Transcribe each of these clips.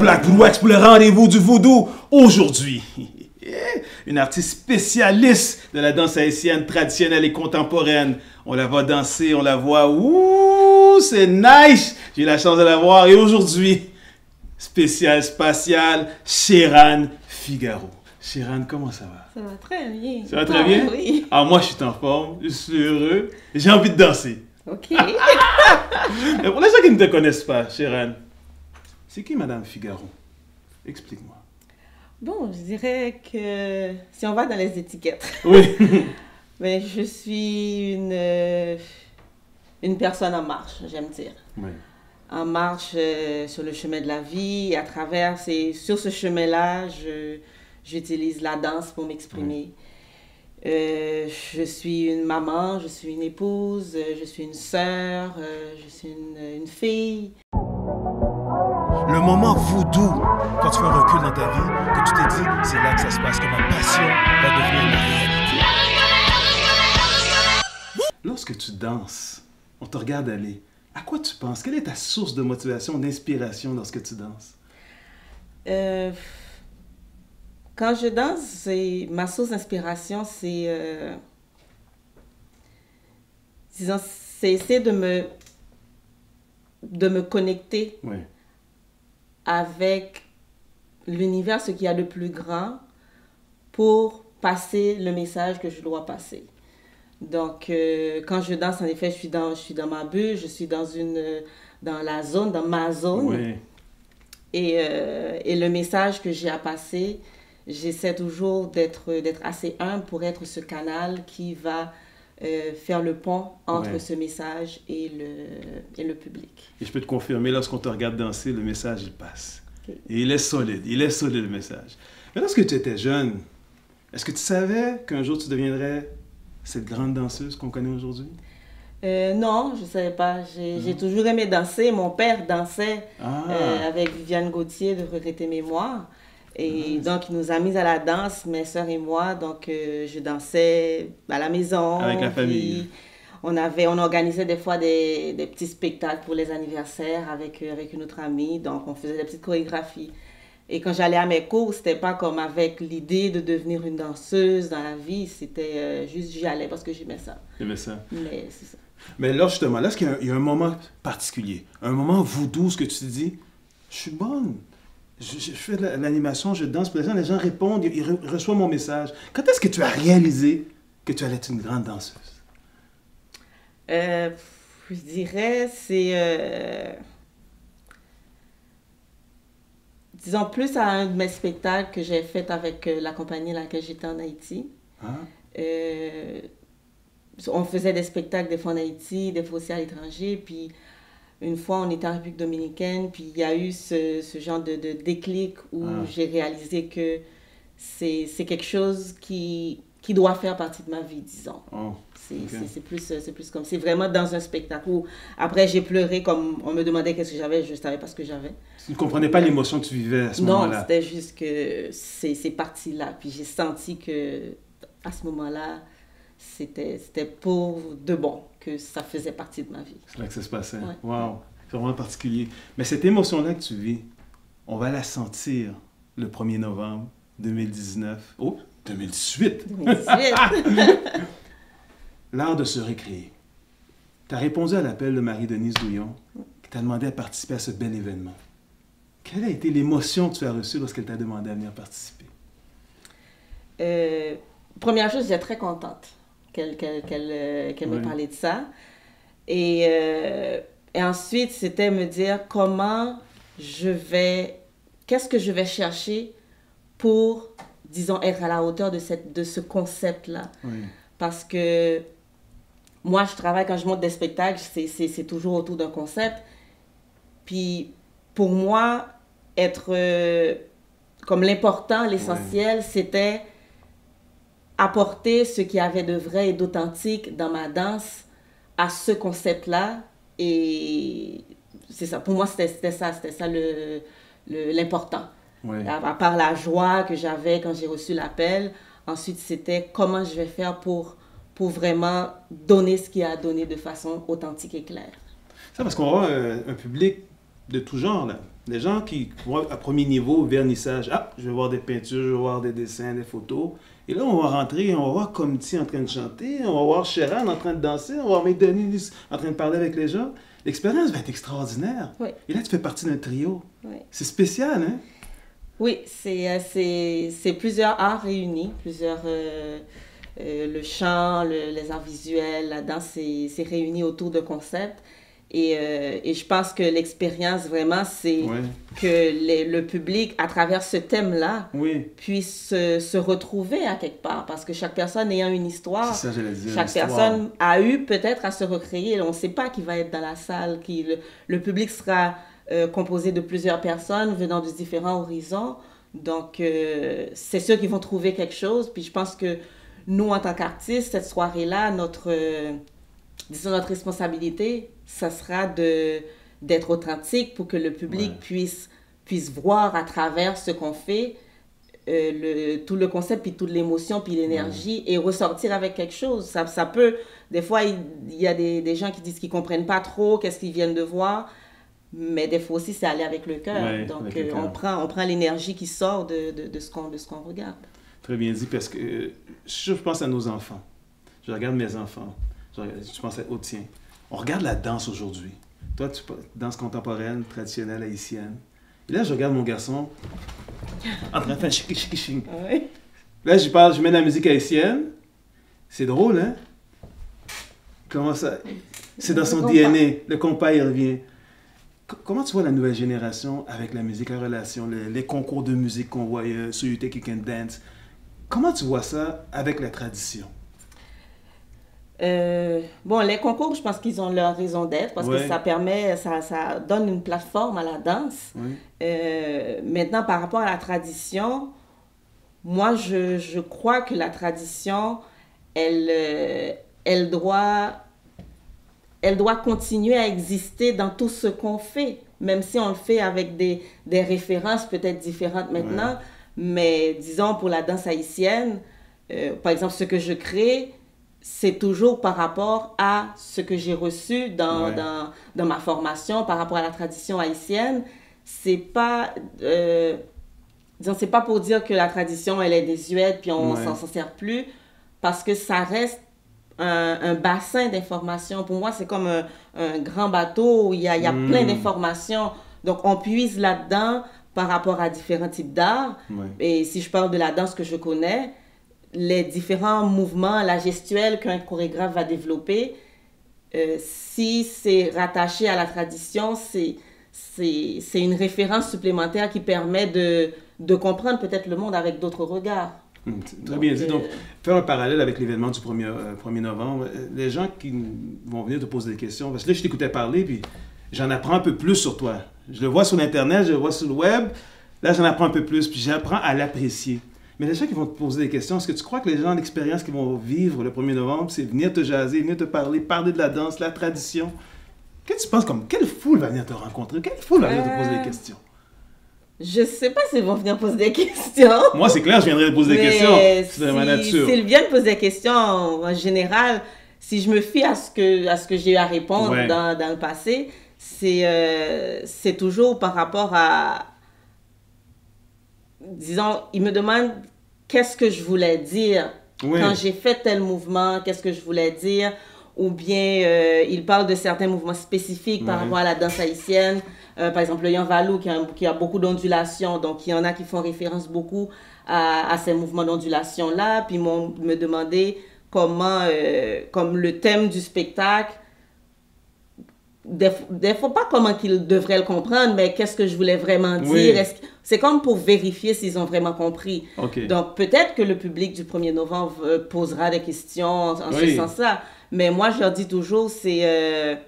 Black Voodoo Wax pour le rendez-vous du vaudou. Aujourd'hui, une artiste spécialiste de la danse haïtienne traditionnelle et contemporaine. On la voit danser, on la voit, ouh, c'est nice. J'ai eu la chance de la voir et aujourd'hui, spatial, Sheran Figaro. Sheran, comment ça va? Ça va très bien. Ça va très bien? Oui. Alors moi, je suis en forme, je suis heureux, j'ai envie de danser. OK. Mais pour les gens qui ne te connaissent pas, Sheran, c'est qui Madame Figaro? Explique-moi. Bon, je dirais que si on va dans les étiquettes, Oui. ben, je suis une personne en marche, j'aime dire. Oui. En marche sur le chemin de la vie, à travers, sur ce chemin-là, j'utilise la danse pour m'exprimer. Je suis une maman, je suis une épouse, je suis une sœur, je suis une fille. Le moment voodoo, quand tu fais un recul dans ta vie, que tu te dis, c'est là que ça se passe, que ma passion va devenir ma réalité. Lorsque tu danses, on te regarde aller, à quoi tu penses? Quelle est ta source de motivation, d'inspiration lorsque tu danses? Quand je danse, ma source d'inspiration, disons, c'est essayer de me connecter Oui. avec l'univers, ce qu'il y a de plus grand, pour passer le message que je dois passer. Donc, quand je danse, en effet, je suis dans ma bulle, je suis dans la zone, dans ma zone. Oui. Et le message que j'ai à passer, j'essaie toujours d'être assez humble pour être ce canal qui va faire le pont entre ce message et le public. Et je peux te confirmer, lorsqu'on te regarde danser, le message, il passe. Okay. Et il est solide le message. Mais lorsque tu étais jeune, est-ce que tu savais qu'un jour tu deviendrais cette grande danseuse qu'on connaît aujourd'hui? Non, je ne savais pas. J'ai toujours aimé danser. Mon père dansait avec Viviane Gauthier de Regretter Mémoire. Et donc, il nous a mis à la danse, mes soeurs et moi. Donc, je dansais à la maison. Avec la famille. On organisait des fois des petits spectacles pour les anniversaires avec une autre amie. Donc, on faisait des petites chorégraphies. Et quand j'allais à mes cours, c'était pas comme avec l'idée de devenir une danseuse dans la vie. C'était juste, j'y allais parce que j'aimais ça. J'aimais ça. Mais c'est ça. Mais là, justement, là, est-ce qu'il y a un moment particulier, un moment voodoo, ce que tu te dis, je suis bonne, je fais de l'animation, je danse, les gens répondent, ils reçoivent mon message. Quand est-ce que tu as réalisé que tu allais être une grande danseuse? Je dirais, disons, plus à un de mes spectacles que j'ai fait avec la compagnie à laquelle j'étais en Haïti. On faisait des spectacles des fois en Haïti, des fois aussi à l'étranger. Puis une fois, on était en République dominicaine, puis il y a eu ce genre de déclic où j'ai réalisé que c'est quelque chose qui doit faire partie de ma vie, disons. C'est plus comme... C'est vraiment dans un spectacle où, après, j'ai pleuré, comme on me demandait qu'est-ce que j'avais, je ne savais pas ce que j'avais. Tu ne comprenais pas l'émotion que tu vivais à ce moment-là? Non, c'était juste que c'est parti là. Puis j'ai senti que à ce moment-là, c'était pour de bon, que ça faisait partie de ma vie. C'est là que ça se passait. Ouais. Wow, c'est vraiment particulier. Mais cette émotion-là que tu vis, on va la sentir le 1er novembre 2019. Oh, 2018! 2018! L'art de se récréer. Tu as répondu à l'appel de Marie-Denise Douillon, qui t'a demandé à participer à ce bel événement. Quelle a été l'émotion que tu as reçue lorsqu'elle t'a demandé à venir participer? Première chose, j'étais très contente qu'elle m'ait parlé de ça. Et ensuite, c'était me dire qu'est-ce que je vais chercher pour, disons, être à la hauteur de ce concept-là. Oui. Parce que moi, je travaille, quand je monte des spectacles, c'est toujours autour d'un concept. Puis, pour moi, comme l'important, l'essentiel, c'était apporter ce qu'il y avait de vrai et d'authentique dans ma danse à ce concept-là. Et c'est ça, pour moi, c'était ça l'important. Oui. À part la joie que j'avais quand j'ai reçu l'appel, ensuite, c'était comment je vais faire pour vraiment donner ce qu'il y a à donner de façon authentique et claire. Ça, parce qu'on va avoir un public de tout genre, là. Des gens qui vont à premier niveau, vernissage. Ah, je vais voir des peintures, je vais voir des dessins, des photos. Et là, on va rentrer, on va voir Comty en train de chanter, on va voir Sheran en train de danser, on va voir Denis en train de parler avec les gens. L'expérience va être extraordinaire. Oui. Et là, tu fais partie d'un trio. Oui. C'est spécial, hein? Oui, c'est plusieurs arts réunis, le chant, les arts visuels, la danse, c'est réuni autour de concepts. Et je pense que l'expérience, vraiment, c'est que le public, à travers ce thème-là, puisse se retrouver à quelque part. Parce que chaque personne ayant une histoire, ça, j'allais dire, chaque personne a eu peut-être à se recréer. On ne sait pas qui va être dans la salle. Le public sera composé de plusieurs personnes venant de différents horizons. Donc, c'est ceux qui vont trouver quelque chose. Puis je pense que nous, en tant qu'artistes, cette soirée-là, notre responsabilité, ça sera d'être authentique pour que le public puisse voir à travers ce qu'on fait tout le concept, puis toute l'émotion, puis l'énergie, et ressortir avec quelque chose. Ça peut, des fois, il y a des gens qui disent qu'ils ne comprennent pas trop qu'est-ce qu'ils viennent de voir, mais des fois aussi, c'est aller avec le cœur. Donc, on prend l'énergie qui sort de ce qu'on regarde. Très bien dit, parce que je pense à nos enfants. Je regarde mes enfants. Je pense aux tiens. On regarde la danse aujourd'hui. Toi, tu danse contemporaine, traditionnelle, haïtienne. Et là, je regarde mon garçon en train de faire chiki. Oui. Là, je mets de la musique haïtienne. C'est drôle, hein? Comment ça? C'est dans son DNA. Le compas, il revient. Comment tu vois la nouvelle génération avec la musique, la relation, les concours de musique qu'on voit sur You Think You Can Dance? Comment tu vois ça avec la tradition? Bon, les concours, je pense qu'ils ont leur raison d'être parce que ça donne une plateforme à la danse. Maintenant, par rapport à la tradition, moi, je crois que la tradition, elle doit continuer à exister dans tout ce qu'on fait, même si on le fait avec des références peut-être différentes maintenant. Mais disons, pour la danse haïtienne, par exemple, ce que je crée, c'est toujours par rapport à ce que j'ai reçu dans ma formation, par rapport à la tradition haïtienne. C'est pas pour dire que la tradition, elle est désuète, puis on s'en sert plus, parce que ça reste un bassin d'informations. Pour moi, c'est comme un grand bateau où il y a plein d'informations. Donc, on puise là-dedans par rapport à différents types d'art. Et si je parle de la danse que je connais, les différents mouvements, la gestuelle qu'un chorégraphe va développer, si c'est rattaché à la tradition, c'est une référence supplémentaire qui permet de comprendre peut-être le monde avec d'autres regards. Très bien dit. Donc, faire un parallèle avec l'événement du 1er novembre, les gens qui vont venir te poser des questions, parce que là, je t'écoutais parler, puis j'en apprends un peu plus sur toi. Je le vois sur l'Internet, je le vois sur le web, là, j'en apprends un peu plus, puis j'apprends à l'apprécier. Mais les gens qui vont te poser des questions, est-ce que tu crois que les gens d'expérience qui vont vivre le 1er novembre, c'est venir te jaser, venir te parler de la danse, la tradition? Qu'est-ce que tu penses comme quelle foule va venir te rencontrer? Quelle foule va venir te poser des questions? Je sais pas s'ils vont venir poser des questions. Moi, c'est clair, je viendrai te poser des questions. C'est de ma nature. S'ils viennent poser des questions, en général, si je me fie à ce que j'ai eu à répondre dans le passé, c'est toujours par rapport à... Disons, ils me demandent qu'est-ce que je voulais dire quand j'ai fait tel mouvement, qu'est-ce que je voulais dire, ou bien ils parlent de certains mouvements spécifiques par rapport à la danse haïtienne. Par exemple, le Yanvalou qui a beaucoup d'ondulations, donc il y en a qui font référence beaucoup à ces mouvements d'ondulation-là, puis ils m'ont demandé comment, comme le thème du spectacle, des fois pas comment qu'ils devraient le comprendre, mais qu'est-ce que je voulais vraiment dire. C'est comme pour vérifier s'ils ont vraiment compris. Donc peut-être que le public du 1er novembre posera des questions en ce sens-là, mais moi je leur dis toujours, c'est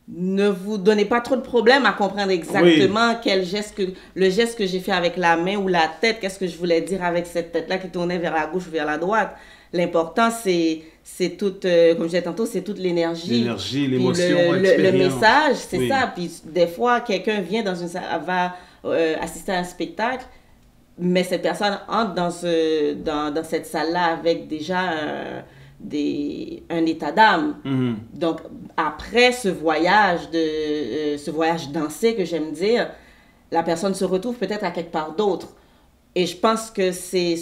ne vous donnez pas trop de problèmes à comprendre exactement le geste que j'ai fait avec la main ou la tête, qu'est-ce que je voulais dire avec cette tête-là qui tournait vers la gauche ou vers la droite. L'important, c'est toute, comme je disais tantôt, c'est toute l'énergie. L'énergie, l'émotion, le message, c'est ça. Puis des fois, quelqu'un vient dans une salle, va assister à un spectacle, mais cette personne entre dans cette salle-là avec déjà un état d'âme. Donc, après ce voyage dansé que j'aime dire, la personne se retrouve peut-être à quelque part d'autre. Et je pense que c'est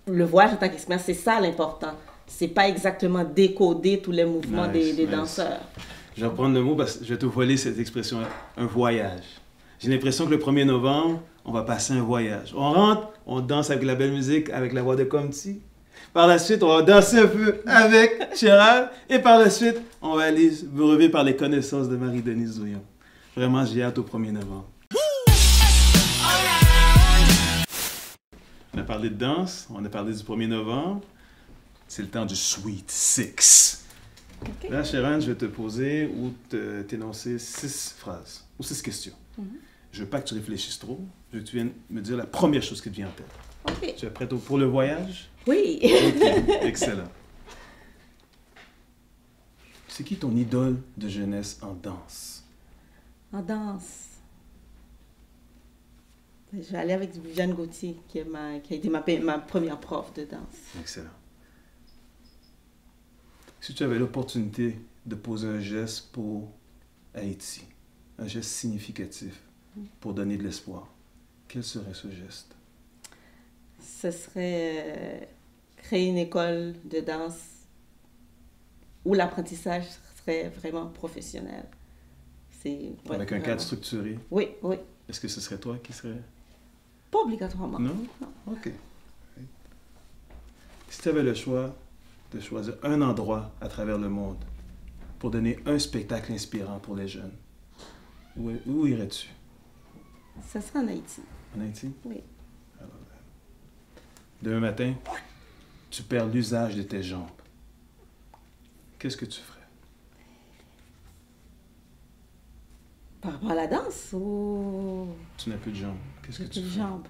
le voyage en tant qu'expérience, c'est ça l'important. C'est pas exactement décoder tous les mouvements des danseurs. Je vais reprendre le mot parce que je vais te voler cette expression-là, un voyage. J'ai l'impression que le 1er novembre, on va passer un voyage. On rentre, on danse avec la belle musique, avec la voix de Comty. Par la suite, on va danser un peu avec Gérald. Et par la suite, on va aller brever par les connaissances de Marie-Denise Douillon. Vraiment, j'ai hâte au 1er novembre. On a parlé de danse, on a parlé du 1er novembre. C'est le temps du Sweet Six. Okay. Là, Sharon, je vais te poser ou t'énoncer 6 phrases ou 6 questions. Je ne veux pas que tu réfléchisses trop. Je veux que tu viennes me dire la première chose qui te vient en tête. Okay. Tu es prête pour le voyage? Oui. Okay. Excellent. C'est qui ton idole de jeunesse en danse? En danse? Je vais aller avec Viviane Gauthier, qui a été ma première prof de danse. Excellent. Si tu avais l'opportunité de poser un geste pour Haïti, un geste significatif pour donner de l'espoir, quel serait ce geste? Ce serait créer une école de danse où l'apprentissage serait vraiment professionnel. Avec un cadre structuré? Oui, oui. Est-ce que ce serait toi qui serais... Pas obligatoirement. Non? OK. Si tu avais le choix de choisir un endroit à travers le monde pour donner un spectacle inspirant pour les jeunes, où irais-tu? Ça serait en Haïti. En Haïti? Oui. Alors, demain matin, tu perds l'usage de tes jambes. Qu'est-ce que tu ferais? Par rapport à la danse ou... Tu n'as plus de jambes. Qu'est-ce que tu ferais? Plus de jambes.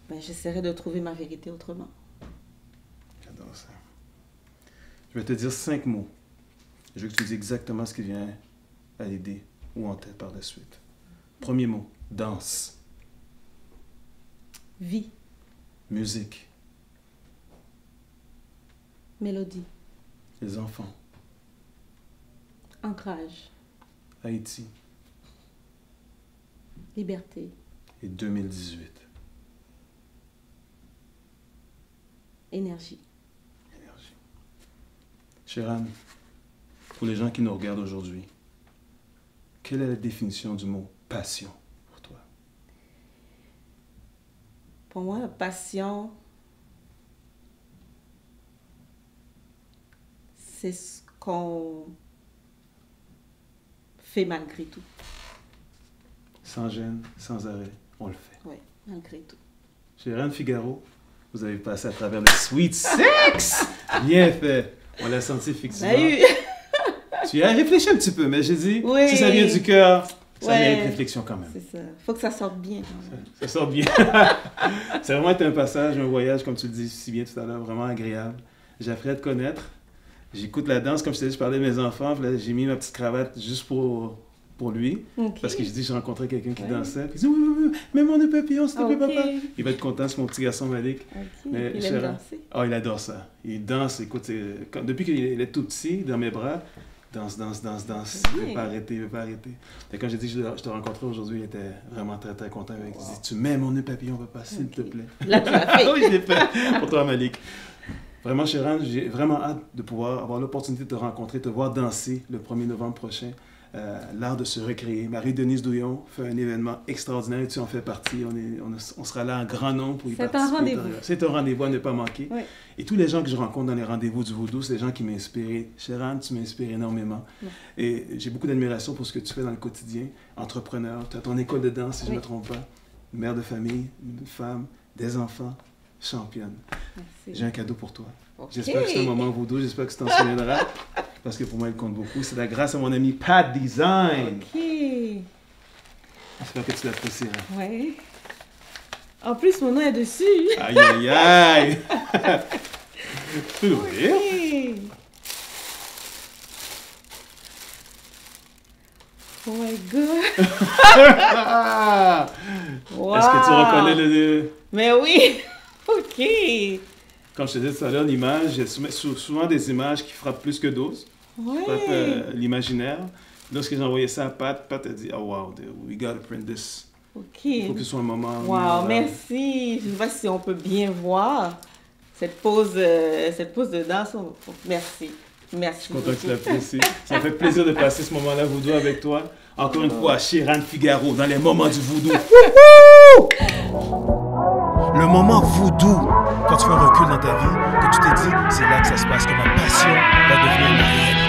Ben, j'essaierai de trouver ma vérité autrement. J'adore ça. Je vais te dire 5 mots. Je veux que tu dises exactement ce qui vient à l'idée ou en tête par la suite. Premier mot, danse. Vie. Musique. Mélodie. Les enfants. Ancrage. Haïti. Liberté. Et 2018. Énergie. Énergie. Sharon, pour les gens qui nous regardent aujourd'hui, quelle est la définition du mot passion pour toi? Pour moi, la passion, c'est ce qu'on fait malgré tout. Sans gêne, sans arrêt, on le fait. Oui, malgré tout. Sharon Figaro, vous avez passé à travers le Sweet Six! Bien fait! On l'a senti effectivement. Tu y as réfléchi un petit peu, mais j'ai dit, oui. Si ça vient du cœur, ça mérite réflexion quand même. C'est ça. Faut que ça sorte bien. Ça sort bien. C'est vraiment été un passage, un voyage, comme tu le dis si bien tout à l'heure, vraiment agréable. J'ai appris à te connaître. J'écoute la danse, comme je t'ai dit, je parlais de mes enfants. J'ai mis ma petite cravate juste pour lui. Okay. Parce que j'ai dit, j'ai rencontré quelqu'un qui dansait. Puis il dit, oui, mais mon papillon, s'il te plaît, papa. Il va être content, c'est mon petit garçon Malik. Mais il aime danser. Oh, il adore ça. Il danse, écoute, depuis qu'il est tout petit, dans mes bras, danse. Il veut pas arrêter. Et quand j'ai dit que je te rencontrais aujourd'hui, il était vraiment très, très content. Il dit, tu mets mon nœud papillon, papa, s'il te plaît. Là, tu l'as fait. Oui, je l'ai fait pour toi, Malik. Vraiment, Sharon, j'ai vraiment hâte de pouvoir avoir l'opportunité de te rencontrer, te voir danser le 1er novembre prochain. L'art de se recréer. Marie-Denise Douillon fait un événement extraordinaire et tu en fais partie. On sera là en grand nombre pour y participer. C'est un rendez-vous. C'est un rendez-vous à ne pas manquer. Oui. Et tous les gens que je rencontre dans les rendez-vous du Voodoo, c'est des gens qui m'inspirent. Sharon, tu m'inspires énormément. Oui. Et j'ai beaucoup d'admiration pour ce que tu fais dans le quotidien. Entrepreneur, tu as ton école de danse, si je ne me trompe pas. Mère de famille, une femme, des enfants, championne. Merci. J'ai un cadeau pour toi. Okay. J'espère que c'est un moment Voodoo, j'espère que tu t'en souviendras. Parce que pour moi, il compte beaucoup. C'est la grâce à mon ami Pat Design. OK. J'espère que tu l'apprécieras. Oui. En plus, mon nom est dessus. Aïe, aïe, aïe. Tu peux l'ouvrir. Oh my God. Wow. Est-ce que tu reconnais le... Mais oui. OK. Comme je te disais tout à l'heure, l'image, il y a souvent des images qui frappent plus que d'autres. Oui. Frappent l'imaginaire. Lorsque j'ai envoyé ça à Pat a dit, oh wow, we gotta print this. Ok. Il faut que ce soit un moment... Wow, merci. Je ne sais pas si on peut bien voir cette pause de danse. Merci. Merci. Je suis content que tu l'apprécies. Ça me fait plaisir de passer ce moment-là voodoo avec toi. Encore une fois, Sheeran Figaro, dans les moments du voodoo. Le moment voodoo, quand tu fais un recul dans ta vie, que tu te dis, c'est là que ça se passe, que ma passion va devenir ma réalité.